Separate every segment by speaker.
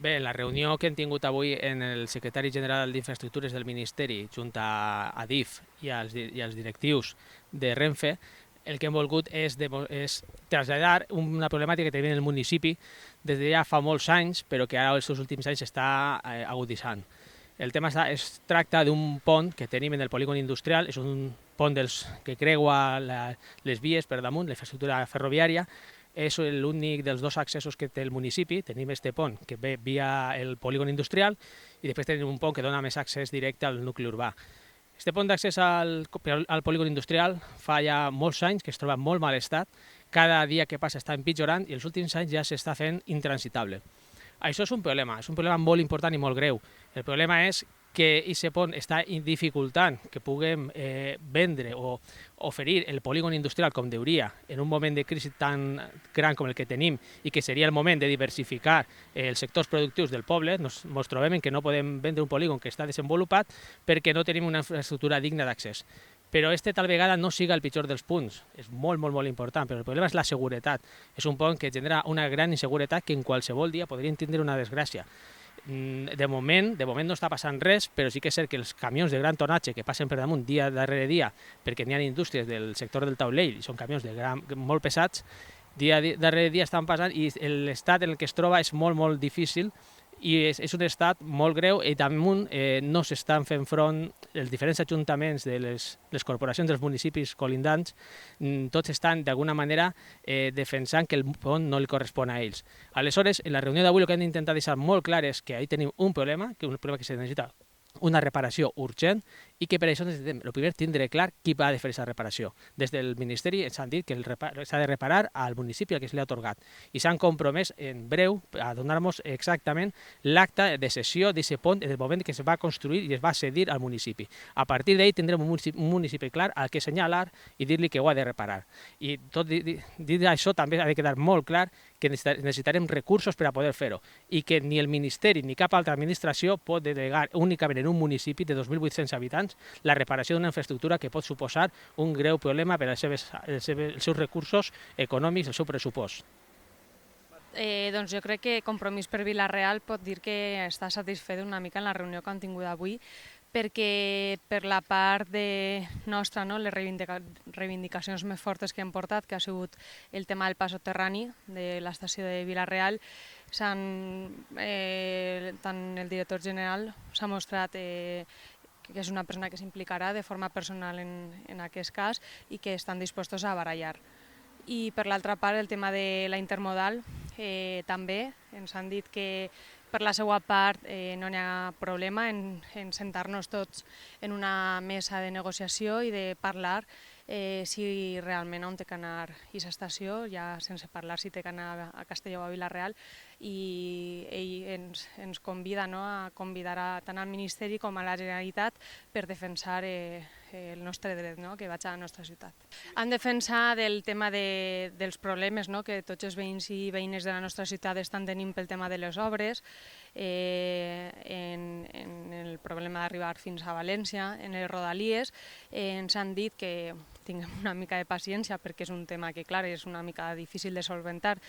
Speaker 1: Bé, la reunió que hem tingut avui en el secretari general d'Infraestructures del Ministeri, junt a DIF i als directius de Renfe, el que hem volgut és traslladar una problemàtica que tenim en el municipi des de ja fa molts anys, però que ara els seus últims anys s'està aguditzant. El tema es tracta d'un pont que tenim en el polígon industrial, és un pont que creua les vies per damunt, la infraestructura ferroviària. És l'únic dels dos accessos que té el municipi. Tenim este pont que ve via el polígon industrial i després tenim un pont que dona més accés directe al nucli urbà. Este pont d'accés al polígon industrial fa ja molts anys que es troba en molt mal estat. Cada dia que passa està empitjorant i els últims anys ja s'està fent intransitable. Això és un problema molt important i molt greu. El problema és que aquest pont està dificultant que puguem vendre o oferir el polígon industrial com deuria en un moment de crisi tan gran com el que tenim i que seria el moment de diversificar els sectors productius del poble. Ens trobem que no podem vendre un polígon que està desenvolupat perquè no tenim una infraestructura digna d'accés. Però tal vegada no siga el pitjor dels punts. És molt important, però el problema és la seguretat. És un pont que genera una gran inseguretat que en qualsevol dia podrien tindre una desgràcia. De moment no està passant res, però sí que és cert que els camions de gran tonatge que passen per damunt dia darrere dia, perquè n'hi ha indústries del sector del taulell, i són camions molt pesats, dia darrere dia estan passant i l'estat en el que es troba és molt difícil i és un estat molt greu i damunt no s'estan fent front els diferents ajuntaments de les corporacions dels municipis colindants, tots estan d'alguna manera defensant que el pont no li correspon a ells. Aleshores, en la reunió d'avui el que hem d'intentar deixar molt clar és que ahí tenim un problema que se necessita una reparació urgent i que per això necessitem, el primer, tindre clar qui ha de fer aquesta reparació. Des del Ministeri ens han dit que s'ha de reparar al municipi al que se li ha atorgat i s'han compromès en breu a donar-nos exactament l'acte de cessió d'aquest pont en el moment que es va construir i es va cedir al municipi. A partir d'ahí tindrem un municipi clar al que assenyalar i dir-li que ho ha de reparar. I tot dit això també ha de quedar molt clar que necessitarem recursos per a poder fer-ho i que ni el Ministeri ni cap altra administració pot delegar únicament en un municipi de 2.800 habitants la reparació d'una infraestructura que pot suposar un greu problema per als seus recursos econòmics, el seu pressupost.
Speaker 2: Doncs jo crec que Compromís per Vila-real pot dir que està satisfet una mica en la reunió que han tingut avui, perquè per la part nostra, les reivindicacions més fortes que hem portat, que ha sigut el tema del pas soterrani de l'estació de Vila-real, tant el director general s'ha mostrat que és una persona que s'implicarà de forma personal en aquest cas i que estan disposats a barallar. I per l'altra part, el tema de la intermodal, també ens han dit que per la seva part no n'hi ha problema en sentar-nos tots en una mesa de negociació i de parlar si realment on té que anar aquesta estació, ja sense parlar si té que anar a Castelló o a Vila-real, i ell ens convida a convidar tant al Ministeri com a la Generalitat per defensar el nostre dret, que vaig a la nostra ciutat. Han defensat el tema dels problemes que tots els veïns i veïnes de la nostra ciutat estan tenint pel tema de les obres, en el problema d'arribar fins a València, en les rodalies. Ens han dit que tinguem una mica de paciència perquè és un tema que, clar, és una mica difícil de solventar,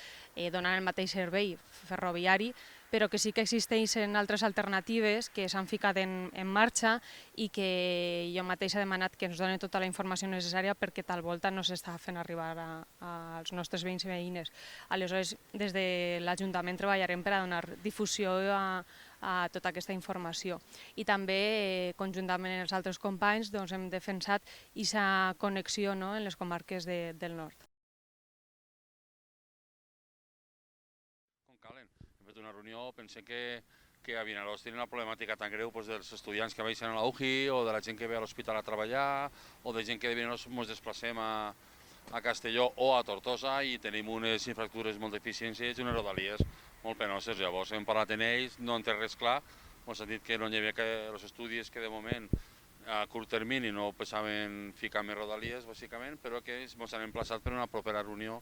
Speaker 2: donant el mateix servei ferroviari, però que sí que existeixen altres alternatives que s'han ficat en marxa i que jo mateix he demanat que ens donen tota la informació necessària perquè tal volta no s'està fent arribar als nostres veïns i veïnes. Aleshores, des de l'Ajuntament treballarem per a donar difusió a tota aquesta informació. I també, conjuntament amb els altres companys, hem defensat aquesta connexió en les comarques del nord.
Speaker 3: Com calen. Hem fet una reunió, pensem que a Vinaròs tenen una problemàtica tan greu dels estudiants que baixen a la UGI o de la gent que ve a l'hospital a treballar o de gent que de Vinaròs ens desplacem a Castelló o a Tortosa i tenim unes infraestructures molt deficiències i unes rodalies molt penoses. Llavors hem parlat amb ells, no han tret res clar, ens han dit que no hi havia els estudis que de moment a curt termini no pensaven ficar més rodalies, bàsicament, però que ens han emplaçat per una propera reunió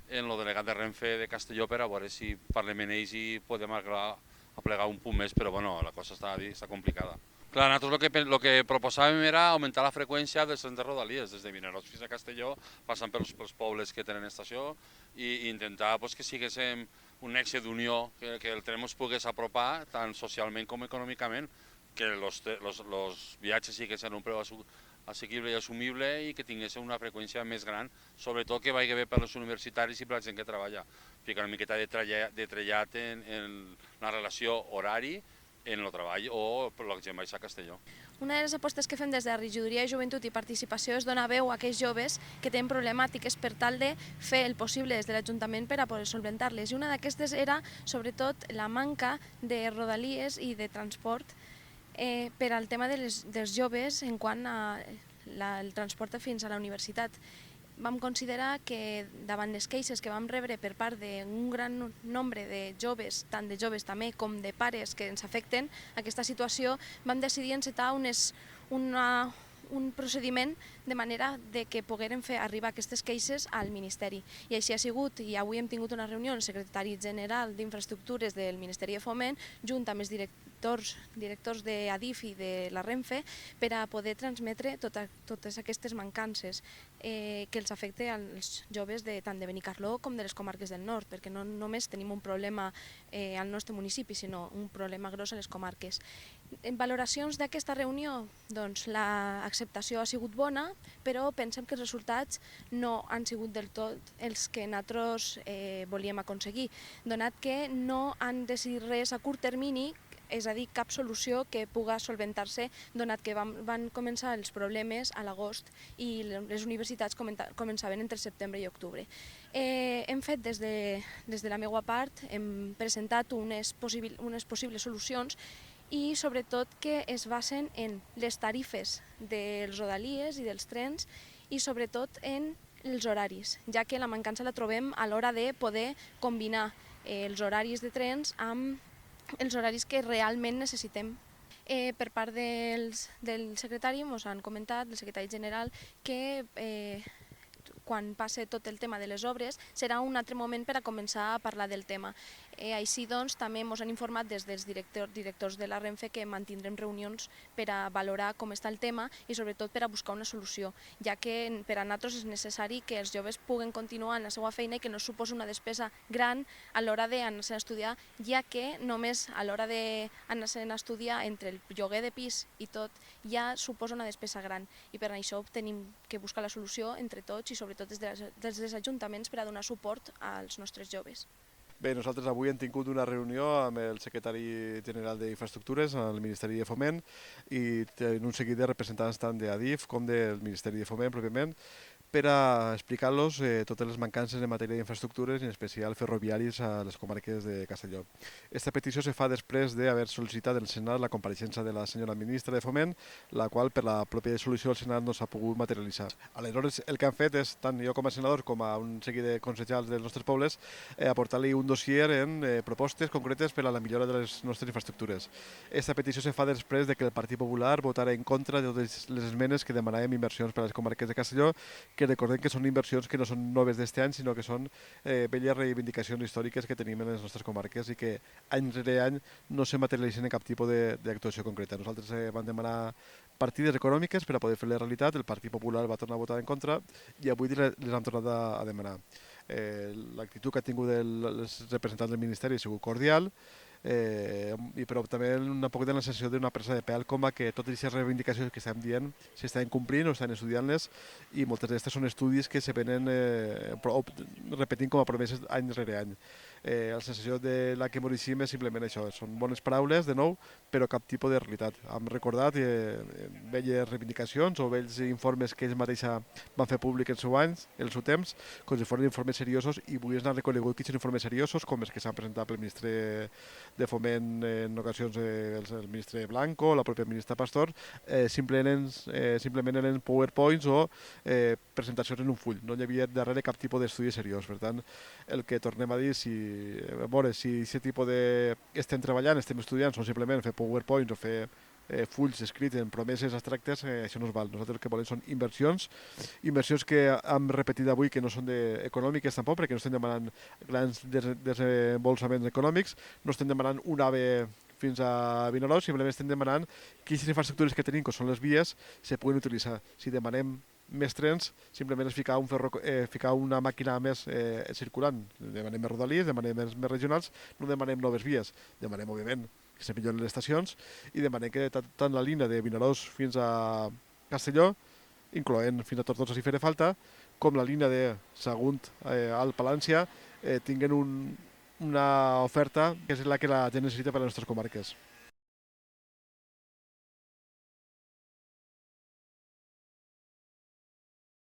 Speaker 3: en el delegat de Renfe de Castelló per a veure si parlem amb ells i podem aplegar un punt més, però bueno, la cosa està complicada. Clar, nosaltres el que proposàvem era augmentar la freqüència dels trens de rodalies, des de Vinaròs fins a Castelló, passant pels pobles que tenen estació, i intentar que siguéssim un nexe d'unió, que el tren ens pogués apropar tant socialment com econòmicament, que els viatges sí que seran un preu assequible i assumible i que tinguessin una freqüència més gran, sobretot que vagi bé per als universitaris i per la gent que treballa. Ficar una miqueta de trellat en la relació horari en el treball o per la gent baixa a Castelló.
Speaker 4: Una de les apostes que fem des de la Regidoria de Joventut i Participació és donar veu a aquells joves que tenen problemàtiques per tal de fer el possible des de l'Ajuntament per a poder solventar-les. I una d'aquestes era, sobretot, la manca de rodalies i de transport per al tema dels joves en quant al transport fins a la universitat. Vam considerar que davant les queixes que vam rebre per part d'un gran nombre de joves, tant de joves també com de pares que ens afecten aquesta situació, vam decidir encetar un procediment de manera de que poguérem fer arribar aquestes queixes al Ministeri. I així ha sigut, i avui hem tingut una reunió amb el secretari general d'Infraestructures del Ministeri de Foment, junt amb els directors d'Adif i de la Renfe, per a poder transmetre totes aquestes mancances que els afecta als joves tant de Benicarló com de les comarques del nord, perquè no només tenim un problema al nostre municipi, sinó un problema gros a les comarques. En valoracions d'aquesta reunió, doncs l'acceptació ha sigut bona, però pensem que els resultats no han sigut del tot els que nosaltres volíem aconseguir, donat que no han decidit res a curt termini, és a dir, cap solució que pugui solventar-se, donat que van començar els problemes a l'agost i les universitats començaven entre setembre i octubre. Hem fet des de la meva part, hem presentat unes possibles solucions i sobretot que es basen en les tarifes dels rodalies i dels trens i sobretot en els horaris, ja que la mancança la trobem a l'hora de poder combinar els horaris de trens amb els horaris que realment necessitem. Per part del secretari ens han comentat, el secretari general, que quan passe tot el tema de les obres serà un altre moment per a començar a parlar del tema. Així doncs, també ens han informat des dels directors de la Renfe que mantindrem reunions per a valorar com està el tema i sobretot per a buscar una solució, ja que per a nosaltres és necessari que els joves puguen continuar en la seva feina i que no suposi una despesa gran a l'hora d'anar-se a estudiar, ja que només a l'hora d'anar-se a estudiar entre el lloguer de pis i tot ja suposa una despesa gran i per això tenim que buscar la solució entre tots i sobretot des dels ajuntaments per a donar suport als nostres joves.
Speaker 5: Bé, nosaltres avui hem tingut una reunió amb el secretari general d'Infraestructures al Ministeri de Foment i un seguit de representants tant d'Adif com del Ministeri de Foment pròpiament per a explicar-los totes les mancances en matèria d'infraestructures, i en especial ferroviaris a les comarques de Castelló. Aquesta petició se fa després d'haver sol·licitat al Senat la compareixença de la senyora ministra de Foment, la qual per la pròpia solució del Senat no s'ha pogut materialitzar. Aleshores, el que han fet és, tant jo com a senador com a un seguit de consellers dels nostres pobles, aportar-li un dossier en propostes concretes per a la millora de les nostres infraestructures. Aquesta petició se fa després de que el Partit Popular votara en contra de totes les esmenes que demanàvem inversions per a les comarques de Castelló, que recordem que són inversions que no són noves d'este any, sinó que són velles reivindicacions històriques que tenim en les nostres comarques i que any rere any no se materialitzen en cap tipus d'actuació concreta. Nosaltres vam demanar partides econòmiques per a poder fer la realitat, el Partit Popular va tornar a votar en contra i avui les hem tornat a demanar. L'actitud que ha tingut els representants del Ministeri ha sigut cordial, però també un poc de la sensació d'una presa de pèl com a que totes aquestes reivindicacions que estem dient s'estan complint o estan estudiant-les i moltes d'aquestes són estudis que se venen repetint com a promeses any rere any. La sensació de la que morixim és simplement això, són bones paraules de nou, però cap tipus de realitat. Hem recordat velles reivindicacions o vells informes que ells mateixos van fer públic en el seu temps, com si foren informes seriosos, i avui ens han reconegut que són informes seriosos, com els que s'han presentat pel ministre de Foment en ocasions, el ministre Blanco, la pròpia ministra Pastor, simplement eren PowerPoints o presentacions en un full. No hi havia darrere cap tipus d'estudi seriós. Per tant, el que tornem a dir, si aquest tipus estem treballant, estem estudiant, són simplement fer PowerPoints o fer fulls escrits en promeses abstractes, això no es val. Nosaltres el que volem són inversions que hem repetit avui que no són econòmiques tampoc, perquè no estem demanant grans desembolsaments econòmics, no estem demanant un AVE fins a Vinaròs, simplement estem demanant que aquestes infraestructures que tenim, que són les vies, se puguen utilitzar. Si demanem més trens, simplement és ficar una màquina més circulant. Demanem més rodalies, demanem més regionals, no demanem noves vies. Demanem, òbviament, que se milloren les estacions i demanem que tant la línia de Vinaròs fins a Castelló, incloent fins a Tortosa si farà falta, com la línia de Sagunt al Palància, tinguen una oferta que és la que la gent necessita per a les nostres comarques.